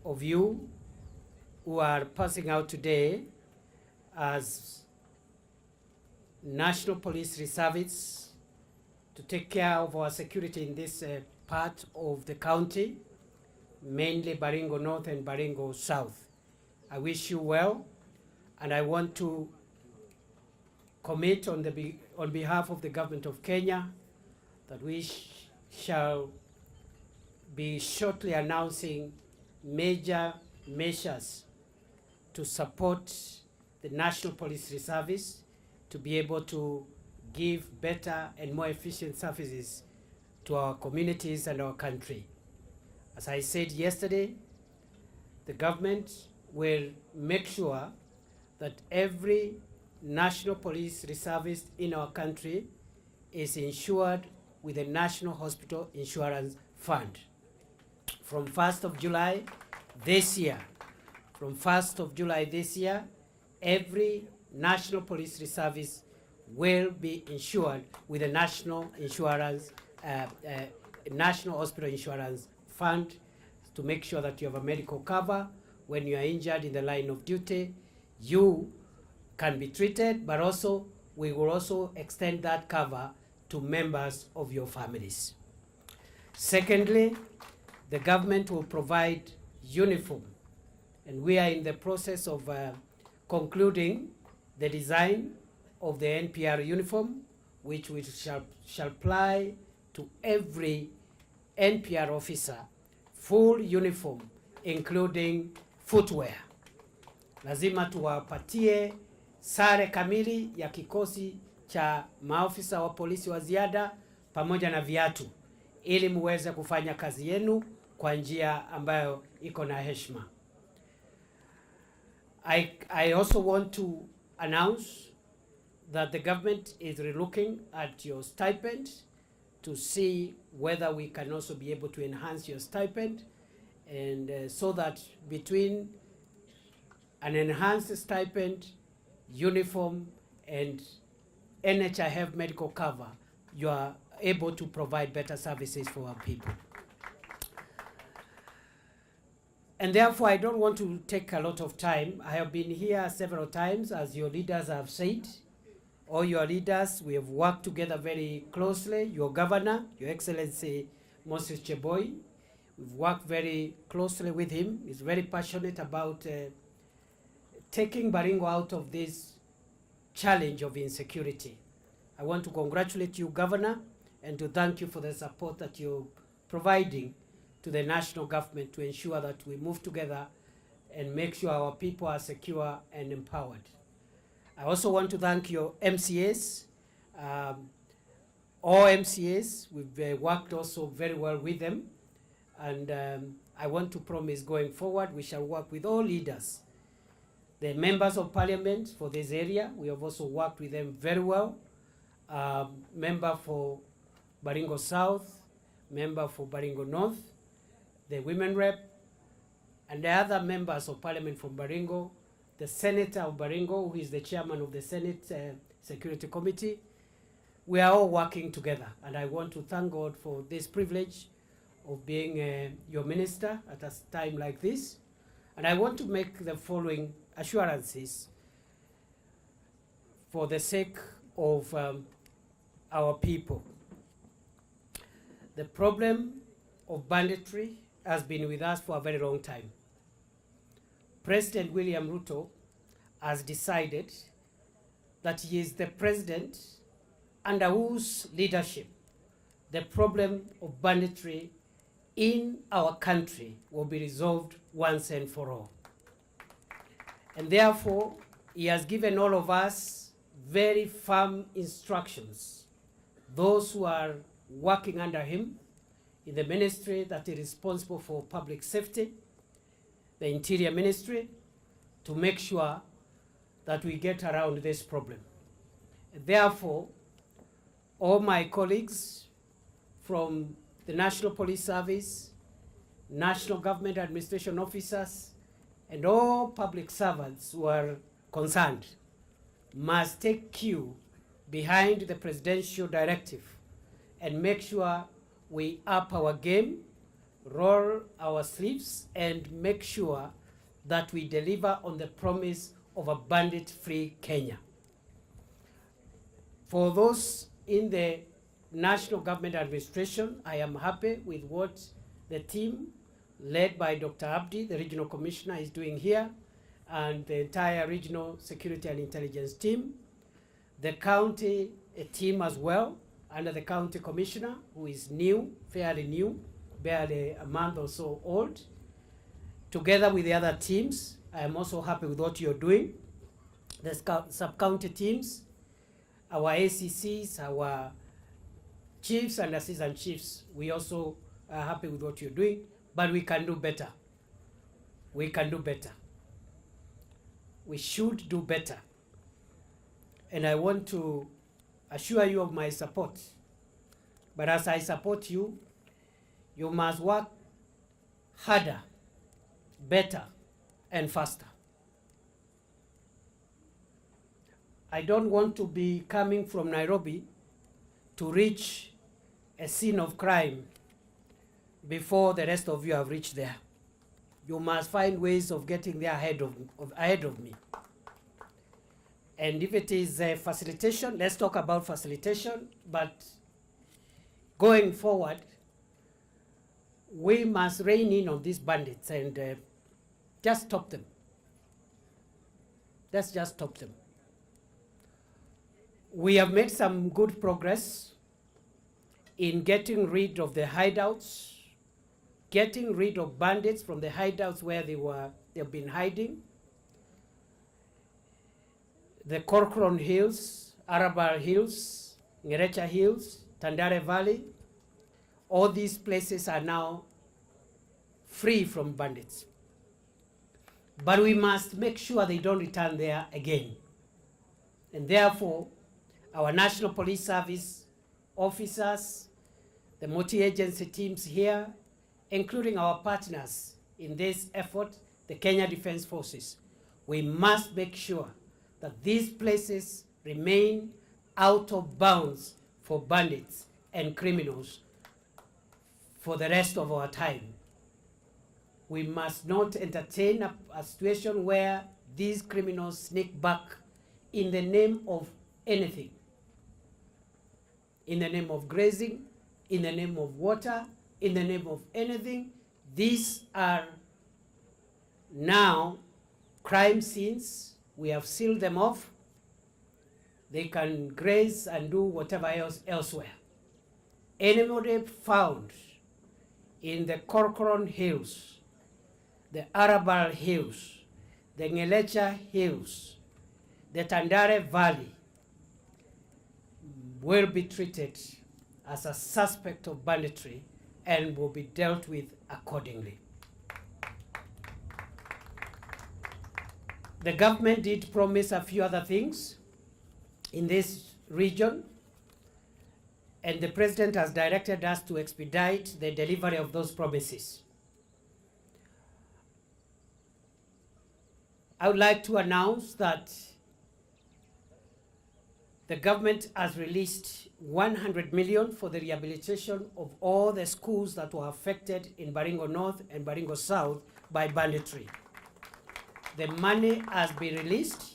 of you who are passing out today as National Police Reservists to take care of our security in this part of the county, mainly Baringo North and Baringo South. I wish you well, and I want to commit on behalf of the government of Kenya that we shall be shortly announcing major measures to support the National Police Service to be able to give better and more efficient services to our communities and our country. As I said yesterday, the government will make sure that every National Police Reservist in our country is insured with a National Hospital Insurance Fund. From 1st of July this year, every National Police Reservist will be insured with a National Hospital Insurance Fund to make sure that you have a medical cover when you are injured in the line of duty. You can be treated, but also we will also extend that cover to members of your families. Secondly, the government will provide uniform, and we are in the process of concluding the design of the NPR uniform, which we shall apply to every NPR officer, full uniform including footwear. Lazima tuwapatie sare kamili ya kikosi cha maafisa wa polisi wa ziada pamoja na viatu ili muweze kufanya kazi yenu kwa njia ambayo iko na heshima. I also want to announce that the government is relooking at your stipend to see whether we can also be able to enhance your stipend, and so that between an enhanced stipend, uniform, and NHIF medical cover, you are able to provide better services for our people. And therefore, I don't want to take a lot of time. I have been here several times, as your leaders have said. All your leaders, we have worked together very closely. Your governor, Your Excellency Moses Cheboy, we've worked very closely with him. He's very passionate about taking Baringo out of this challenge of insecurity. I want to congratulate you, Governor, and to thank you for the support that you're providing to the national government to ensure that we move together and make sure our people are secure and empowered. I also want to thank your MCAs, all MCAs. We've worked also very well with them, and I want to promise going forward we shall work with all leaders. The members of parliament for this area, we have also worked with them very well. Member for Baringo South, member for Baringo North, the women rep, and the other members of parliament from Baringo, the senator of Baringo, who is the chairman of the Senate Security Committee. We are all working together, and I want to thank God for this privilege of being your minister at a time like this. And I want to make the following assurances for the sake of our people. The problem of banditry has been with us for a very long time. President William Ruto has decided that he is the president under whose leadership the problem of banditry in our country will be resolved once and for all. And therefore, he has given all of us very firm instructions, those who are working under him in the ministry that is responsible for public safety, the Interior Ministry, to make sure that we get around this problem. Therefore, all my colleagues from the National Police Service, National Government Administration officers, and all public servants who are concerned must take cue behind the presidential directive and make sure we up our game roll our sleeves and make sure that we deliver on the promise of a bandit-free Kenya. For those in the national government administration, I am happy with what the team led by Dr. Abdi, the regional commissioner, is doing here, and the entire regional security and intelligence team. The county team as well, under the county commissioner, who is new, fairly new, barely a month or so old. Together with the other teams, I am also happy with what you're doing. The sub-county teams, our ACCs, our chiefs and assistant chiefs, we also are happy with what you're doing, but we can do better. We can do better. We should do better. And I want to assure you of my support. But as I support you, you must work harder, better, and faster. I don't want to be coming from Nairobi to reach a scene of crime before the rest of you have reached there. You must find ways of getting there ahead of me. And if it is facilitation, let's talk about facilitation. But going forward, we must rein in on these bandits and just stop them. Let's just stop them. We have made some good progress in getting rid of the hideouts, getting rid of bandits from the hideouts where they've been hiding. The Corcoran Hills, Arabal Hills, Ngerecha Hills, Tandare Valley, all these places are now free from bandits. But we must make sure they don't return there again. And therefore, our National Police Service officers, the multi-agency teams here, including our partners in this effort, the Kenya Defense Forces, we must make sure that these places remain out of bounds for bandits and criminals for the rest of our time. We must not entertain a situation where these criminals sneak back in the name of anything. In the name of grazing, in the name of water, in the name of anything. These are now crime scenes. We have sealed them off. They can graze and do whatever else elsewhere. Anybody found in the Corcoran Hills, the Arabal Hills, the Ngelecha Hills, the Tandare Valley, will be treated as a suspect of banditry and will be dealt with accordingly. The government did promise a few other things in this region, and the president has directed us to expedite the delivery of those promises. I would like to announce that the government has released 100 million for the rehabilitation of all the schools that were affected in Baringo North and Baringo South by banditry. The money has been released,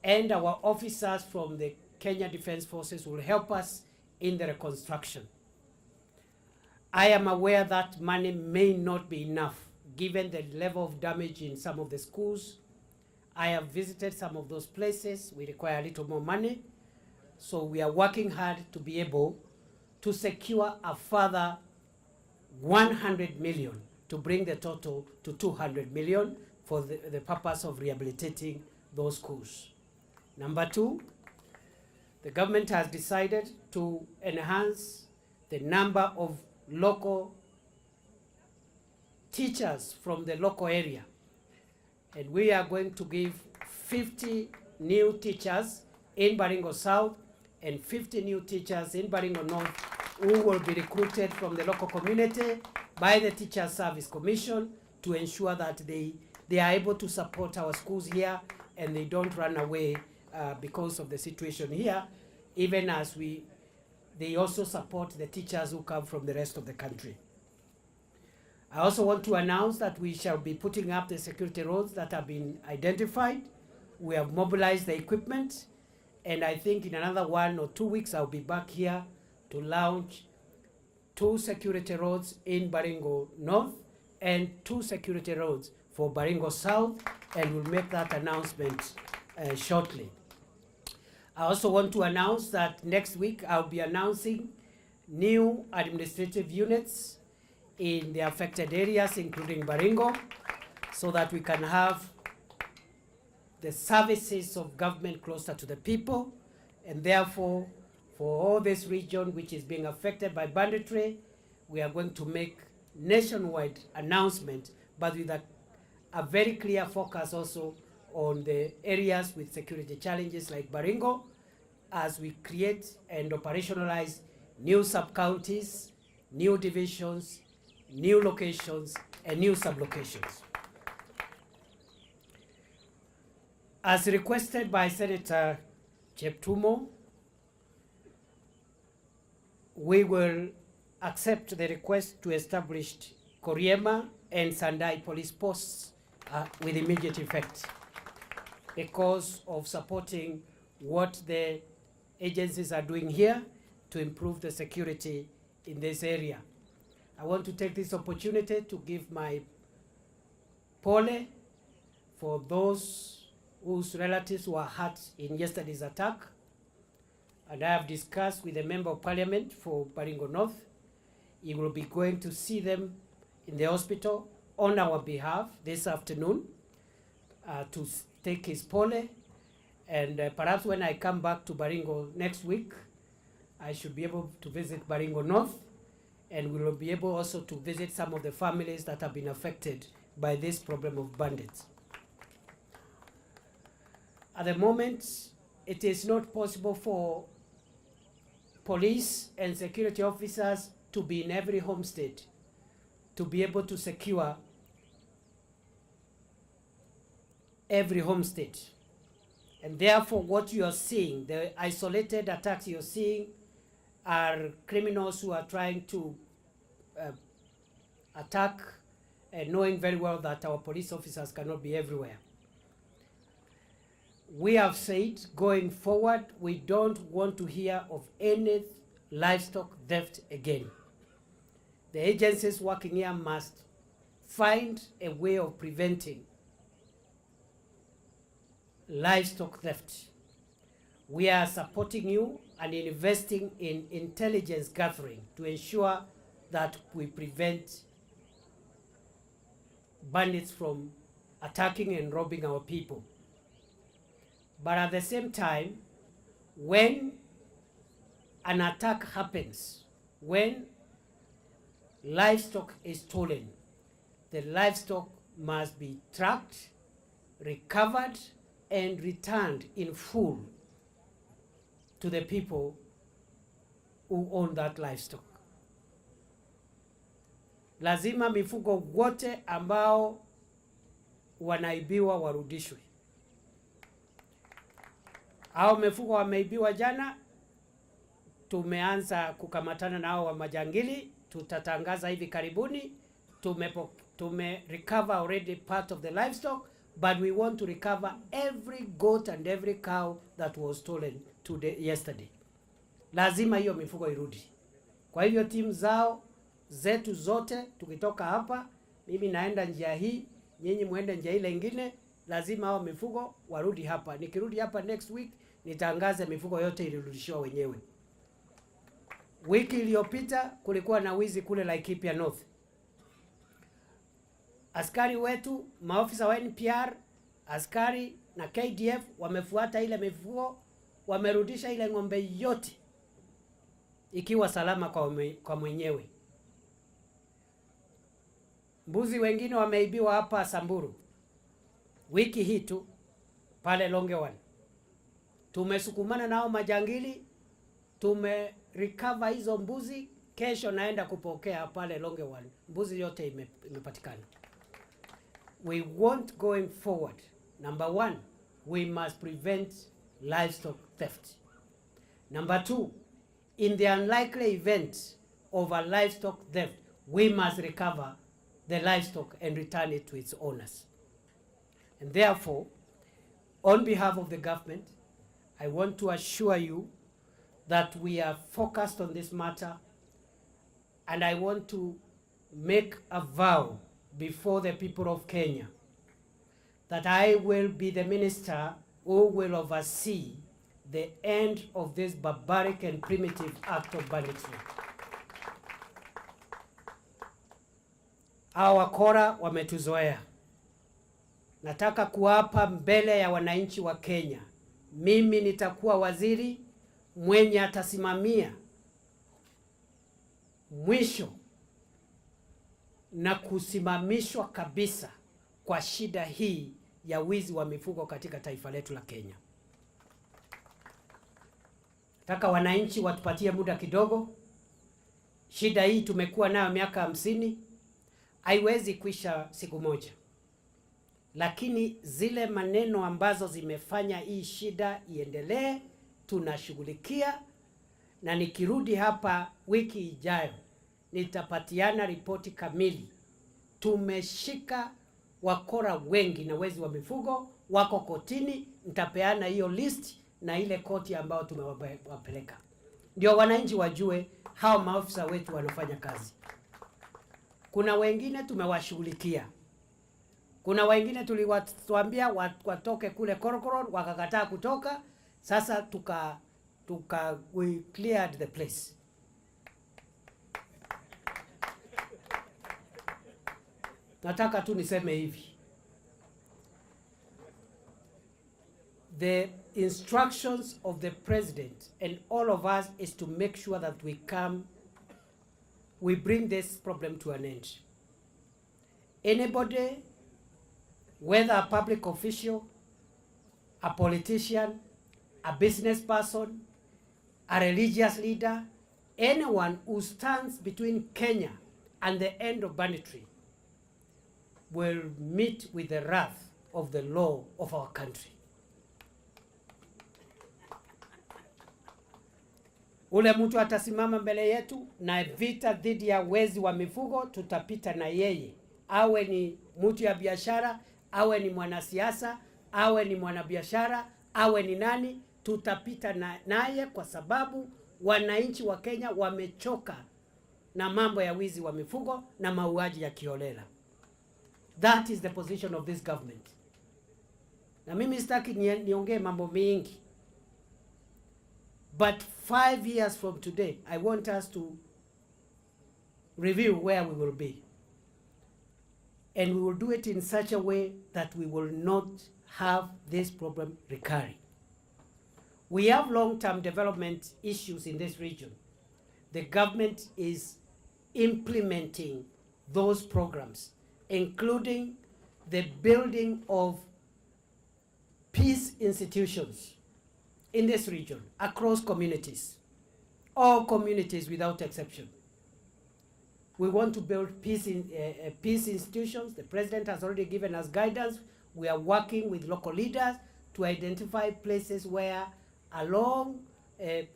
and our officers from the Kenya Defense Forces will help us in the reconstruction. I am aware that money may not be enough given the level of damage in some of the schools. I have visited some of those places. We require a little more money. So we are working hard to be able to secure a further 100 million to bring the total to 200 million for the purpose of rehabilitating those schools. Number two, the government has decided to enhance the number of local teachers from the local area. And we are going to give 50 new teachers in Baringo South and 50 new teachers in Baringo North who will be recruited from the local community by the Teacher Service Commission to ensure that they are able to support our schools here and they don't run away because of the situation here, even as they also support the teachers who come from the rest of the country. I also want to announce that we shall be putting up the security roads that have been identified. We have mobilized the equipment, and I think in another 1 or 2 weeks I'll be back here to launch 2 security roads in Baringo North and 2 security roads for Baringo South, and we'll make that announcement shortly. I also want to announce that next week I'll be announcing new administrative units in the affected areas, including Baringo, so that we can have the services of government closer to the people, and therefore, for all this region which is being affected by banditry, we are going to make nationwide announcement, but with a very clear focus also on the areas with security challenges like Baringo, as we create and operationalize new sub-counties, new divisions, new locations, and new sub-locations. As requested by Senator Cheptumo, we will accept the request to establish Koriema and Sandai police posts with immediate effect because of supporting what the agencies are doing here to improve the security in this area. I want to take this opportunity to give my pole for those whose relatives were hurt in yesterday's attack. And I have discussed with the Member of Parliament for Baringo North. He will be going to see them in the hospital on our behalf this afternoon to take his pole. And perhaps when I come back to Baringo next week, I should be able to visit Baringo North, and we will be able also to visit some of the families that have been affected by this problem of bandits. At the moment, it is not possible for police and security officers to be in every homestead to be able to secure every homestead. And therefore, what you are seeing, the isolated attacks you're seeing, are criminals who are trying to attack, and knowing very well that our police officers cannot be everywhere. We have said, going forward, we don't want to hear of any livestock theft again. The agencies working here must find a way of preventing livestock theft. We are supporting you and investing in intelligence gathering to ensure that we prevent bandits from attacking and robbing our people. But at the same time, when an attack happens, when livestock is stolen, the livestock must be tracked, recovered, and returned in full to the people who own that livestock. Lazima mifugo wote ambao wanaibiwa warudishwe. Hao mifugo wameibiwa jana, tumeanza kukamatana na hao wa majangili, tutatangaza hivi karibuni. Tume recover already part of the livestock, but we want to recover every goat and every cow that was stolen yesterday. Lazima hiyo mifugo irudi. Kwa hivyo timu zao zetu zote, tukitoka hapa, mimi naenda njia hii, nyinyi muende njia ile ingine, lazima hao mifugo warudi hapa. Nikirudi hapa next week, nitangaze mifugo yote ilirudishiwa wenyewe. Wiki iliyopita kulikuwa na wizi kule Laikipia North. Askari wetu, maofisa wa NPR, askari na KDF wamefuata ile mifugo, wamerudisha ile ng'ombe yote ikiwa salama kwa mwenyewe. Mbuzi wengine wameibiwa hapa Samburu wiki hii tu pale Longewan. Tumesukumana nao majangili, recover hizo mbuzi. Kesho naenda kupokea pale Longewan, mbuzi yote imepatikana. We want going forward, number one, we must prevent livestock theft. Number two, in the unlikely event of a livestock theft, we must recover the livestock and return it to its owners. And therefore, on behalf of the government, I want to assure you that we are focused on this matter, and I want to make a vow before the people of Kenya that I will be the minister who will oversee the end of this barbaric and primitive act of banditry. Hawa wakora wametuzoea. Nataka kuapa mbele ya wananchi wa Kenya, mimi nitakuwa waziri mwenye atasimamia mwisho na kusimamishwa kabisa kwa shida hii ya wizi wa mifugo katika taifa letu la Kenya. Nataka wananchi watupatie muda kidogo. Shida hii tumekuwa nayo miaka 50, haiwezi kuisha siku moja. Lakini zile maneno ambazo zimefanya hii shida iendelee tunashughulikia, na nikirudi hapa wiki ijayo nitapatiana ripoti kamili. Tumeshika wakora wengi na wezi wa mifugo wako kotini, nitapeana hiyo list na ile koti ambayo tumewapeleka. Ndio wananchi wajue hao maafisa wetu wanafanya kazi. Kuna wengine tumewashughulikia. Kuna wengine tuliwaambia watoke kule Korokoron wakakataa kutoka. Sasa we cleared the place. Nataka tu niseme hivi. The instructions of the president and all of us is to make sure that we bring this problem to an end. Anybody, whether a public official, a politician, a business person, a religious leader, anyone who stands between Kenya and the end of banditry will meet with the wrath of the law of our country. Ule mtu atasimama mbele yetu na vita dhidi ya wezi wa mifugo, tutapita na yeye. Awe ni mtu ya biashara, awe ni mwanasiasa, awe ni mwanabiashara, awe ni nani, tutapita naye kwa sababu wananchi wa Kenya wamechoka na mambo ya wizi wa mifugo na mauaji ya kiholela. That is the position of this government. Na mimi sitaki niongee mambo mengi. But 5 years from today, I want us to review where we will be. And we will do it in such a way that we will not have this problem recurring. We have long-term development issues in this region. The government is implementing those programs, including the building of peace institutions in this region, across communities, all communities without exception. We want to build peace institutions. The president has already given us guidance. We are working with local leaders to identify places where along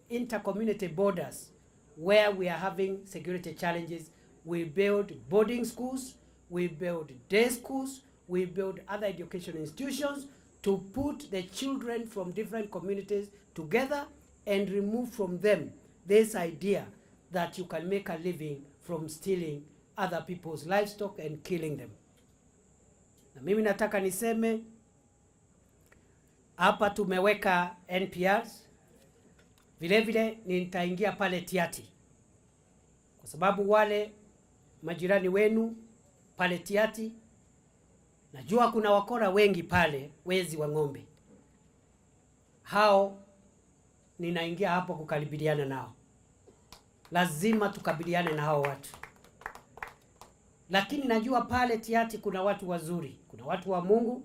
inter-community borders where we are having security challenges, we build boarding schools, we build day schools, we build other education institutions to put the children from different communities together and remove from them this idea that you can make a living from stealing other people's livestock and killing them. Na mimi nataka niseme hapa tumeweka NPRs. Vile vile nitaingia pale Tiati, kwa sababu wale majirani wenu pale Tiati, najua kuna wakora wengi pale, wezi wa ng'ombe. Hao ninaingia hapo kukabiliana nao. Lazima tukabiliane na hao watu. Lakini najua pale Tiati kuna watu wazuri, kuna watu wa Mungu,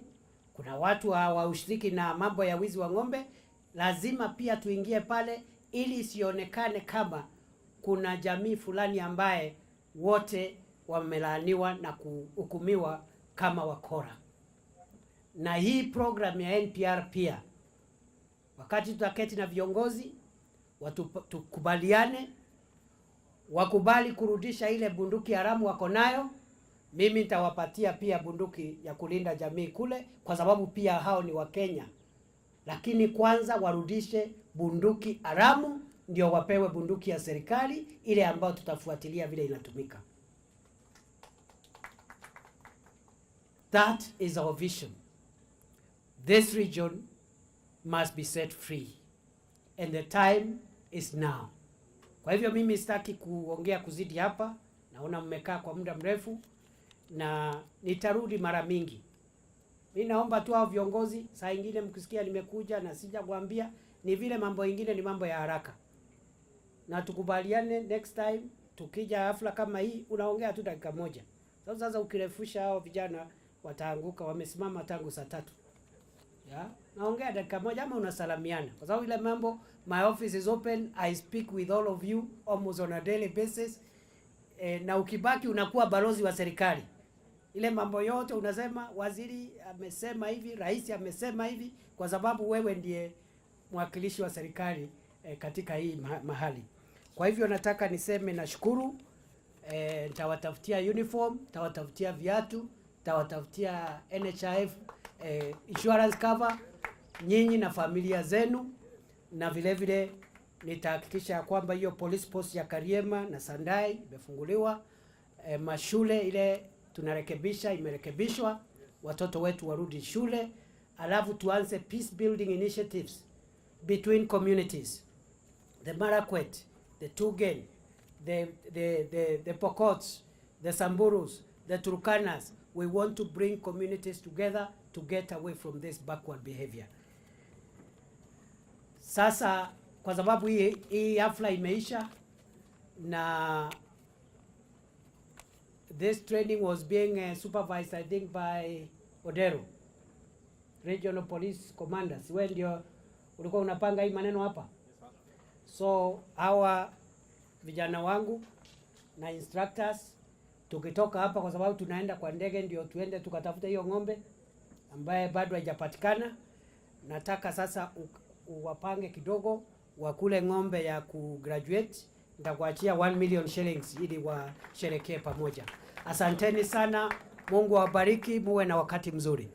kuna watu wa ushiriki na mambo ya wizi wa ng'ombe. Lazima pia tuingie pale ili isionekane kama kuna jamii fulani ambaye wote wamelaaniwa na kuhukumiwa kama wakora. Na hii program ya NPR pia, wakati tutaketi na viongozi, tukubaliane, wakubali kurudisha ile bunduki haramu wako nayo, Mimi nitawapatia pia bunduki ya kulinda jamii kule, kwa sababu pia hao ni Wakenya. Lakini kwanza warudishe bunduki haramu, ndio wapewe bunduki ya serikali ile ambayo tutafuatilia vile inatumika. That is our vision. This region must be set free and the time is now. Kwa hivyo mimi sitaki kuongea kuzidi hapa, naona mmekaa kwa muda mrefu na nitarudi mara mingi. Mimi naomba tu hao viongozi, saa nyingine mkisikia nimekuja na sijakwambia, ni vile mambo mengine ni mambo ya haraka. Na tukubaliane next time tukija hafla kama hii unaongea tu dakika moja. Sasa ukirefusha hao vijana wataanguka, wamesimama tangu saa 3. Ya? Naongea dakika moja ama unasalamiana. Kwa sababu ile mambo, my office is open, I speak with all of you almost on a daily basis. Na ukibaki unakuwa balozi wa serikali. Ile mambo yote unasema waziri amesema hivi, rais amesema hivi, kwa sababu wewe ndiye mwakilishi wa serikali katika hii mahali. Kwa hivyo nataka niseme nashukuru. Nitawatafutia uniform, nitawatafutia viatu, nitawatafutia NHIF insurance cover nyinyi na familia zenu, na vile vile nitahakikisha kwamba hiyo police post ya Kariema na Sandai imefunguliwa. Mashule ile tunarekebisha imerekebishwa, watoto wetu warudi shule, alafu tuanze peace building initiatives between communities. The Marakwet, the Tugen, the Pokots, the Samburus, the Turkanas. We want to bring communities together to get away from this backward behavior. Sasa kwa sababu hii hafla imeisha na this training was being supervised I think by Odero, Regional Police Commanders. Wewe ndio ulikuwa unapanga hii maneno hapa? So hawa vijana wangu na instructors tukitoka hapa, kwa sababu tunaenda kwa ndege, ndio tuende tukatafuta hiyo ng'ombe ambaye bado haijapatikana. Nataka sasa uwapange kidogo wakule ng'ombe ya kugraduate. Nitakuachia 1 million shillings ili washerekee pamoja. Asanteni sana, Mungu awabariki, muwe na wakati mzuri.